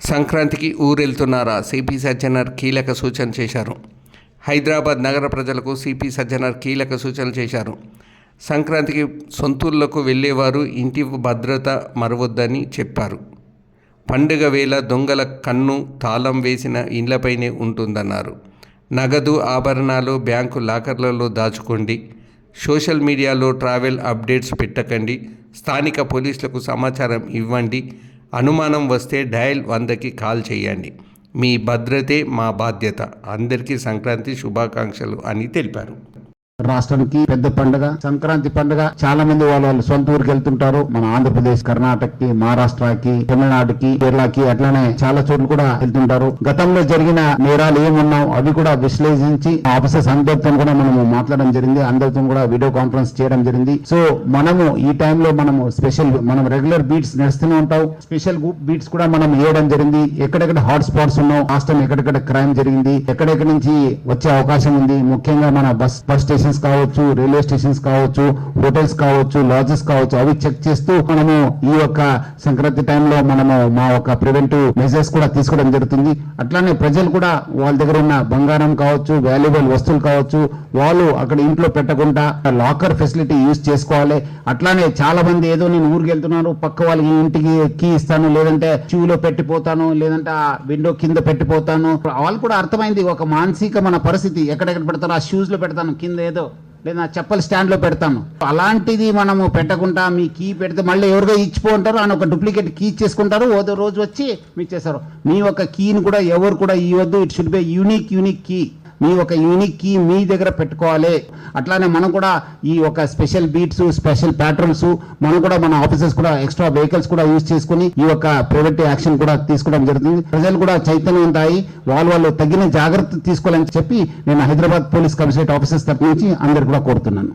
సంక్రాంతికి ఊరెళ్తున్నారా? సిపి సజ్జనర్ కీలక సూచన చేశారు. హైదరాబాద్ నగర ప్రజలకు సిపి సజ్జనర్ కీలక సూచనలు చేశారు. సంక్రాంతికి సొంతూళ్లకు వెళ్లేవారు ఇంటి భద్రత మరవద్దని చెప్పారు. పండుగ వేళ దొంగల కన్ను తాళం వేసిన ఇండ్లపైనే ఉంటుందన్నారు. నగదు ఆభరణాలు బ్యాంకు లాకర్లలో దాచుకోండి. సోషల్ మీడియాలో ట్రావెల్ అప్డేట్స్ పెట్టకండి. స్థానిక పోలీసులకు సమాచారం ఇవ్వండి. అనుమానం వస్తే డయల్ 100కి కాల్ చేయండి. మీ భద్రతే మా బాధ్యత. అందరికీ సంక్రాంతి శుభాకాంక్షలు అని తెలిపారు. రాష్ట్రానికి పెద్ద పండుగ సంక్రాంతి పండుగ. చాలా మంది వాళ్ళు సొంత ఊరికి వెళ్తుంటారు. మన ఆంధ్రప్రదేశ్, కర్ణాటకకి, మహారాష్ట్రకి, తమిళనాడుకి, కేరళకి అట్లానే చాలా చోట్ల కూడా వెళ్తుంటారు. గతంలో జరిగిన నేరాలు ఏమున్నావు అవి కూడా విశ్లేషించి ఆఫీసర్స్ అందరితో కూడా మనము మాట్లాడడం జరిగింది. అందరితో కూడా వీడియో కాన్ఫరెన్స్ చేయడం జరిగింది. సో మనము ఈ టైంలో మనము మనం రెగ్యులర్ బీట్స్ నడుస్తూనే ఉంటాం. స్పెషల్ బీట్స్ కూడా మనం వేయడం జరిగింది. ఎక్కడెక్కడ హాట్ స్పాట్స్ ఉన్నావు, రాష్ట్రం ఎక్కడెక్కడ క్రైమ్ జరిగింది, ఎక్కడెక్కడి నుంచి వచ్చే అవకాశం ఉంది, ముఖ్యంగా మన బస్ స్టేషన్ కావచ్చు, రైల్వే స్టేషన్స్ కావచ్చు, హోటల్స్ కావచ్చు, లాడ్జెస్ కావచ్చు, అవి చెక్ చేస్తూ మనము ఈ యొక్క సంక్రాంతి టైంలో మనము మా యొక్క ప్రివెంటివ్ మెజర్స్ కూడా తీసుకోవడం జరుగుతుంది. అట్లానే ప్రజలు కూడా వాళ్ళ దగ్గర ఉన్న బంగారం కావచ్చు, వాల్యుబుల్ వస్తువులు కావచ్చు, వాళ్ళు అక్కడ ఇంట్లో పెట్టకుండా లాకర్ ఫెసిలిటీ యూజ్ చేసుకోవాలి. అట్లానే చాలా మంది ఏదో నేను ఊరికి వెళ్తున్నాను, పక్క వాళ్ళకి ఇంటికి కీ ఇస్తాను, లేదంటే చెవులో పెట్టిపోతాను, లేదంటే ఆ విండో కింద పెట్టిపోతాను. వాళ్ళు కూడా అర్థమైంది ఒక మానసిక మన పరిస్థితి. ఎక్కడెక్కడ పెడతారు, ఆ షూస్ లో పెడతాను, కింద ఏదో లేదా చెప్పల్ స్టాండ్ లో పెడతాను. అలాంటిది మనము పెట్టకుండా మీ కీ పెడితే మళ్ళీ ఎవరిగా ఇచ్చిపోంటారు అని ఒక డూప్లికేట్ కీ చేసుకుంటారు. ఓదో రోజు వచ్చి మీకు చేస్తారు. మీ ఒక కీని కూడా ఎవరు కూడా ఇవ్వద్దు. It should be unique key. మీ ఒక యూనిక్ కీ మీ దగ్గర పెట్టుకోవాలి. అట్లానే మనం కూడా ఈ ఒక స్పెషల్ బీట్స్, స్పెషల్ ప్యాట్రన్స్ మనం కూడా మన ఆఫీసర్స్ కూడా ఎక్స్ట్రా వెహికల్స్ కూడా యూజ్ చేసుకుని ఈ యొక్క ప్రివెంటివ్ యాక్షన్ కూడా తీసుకోవడం జరుగుతుంది. ప్రజలు కూడా చైతన్యవంతాయి వాళ్ళు తగిన జాగ్రత్త తీసుకోవాలని చెప్పి నేను హైదరాబాద్ పోలీస్ కమిషనరేట్ ఆఫీసర్స్ తరఫు నుంచి అందరు కూడా కోరుతున్నాను.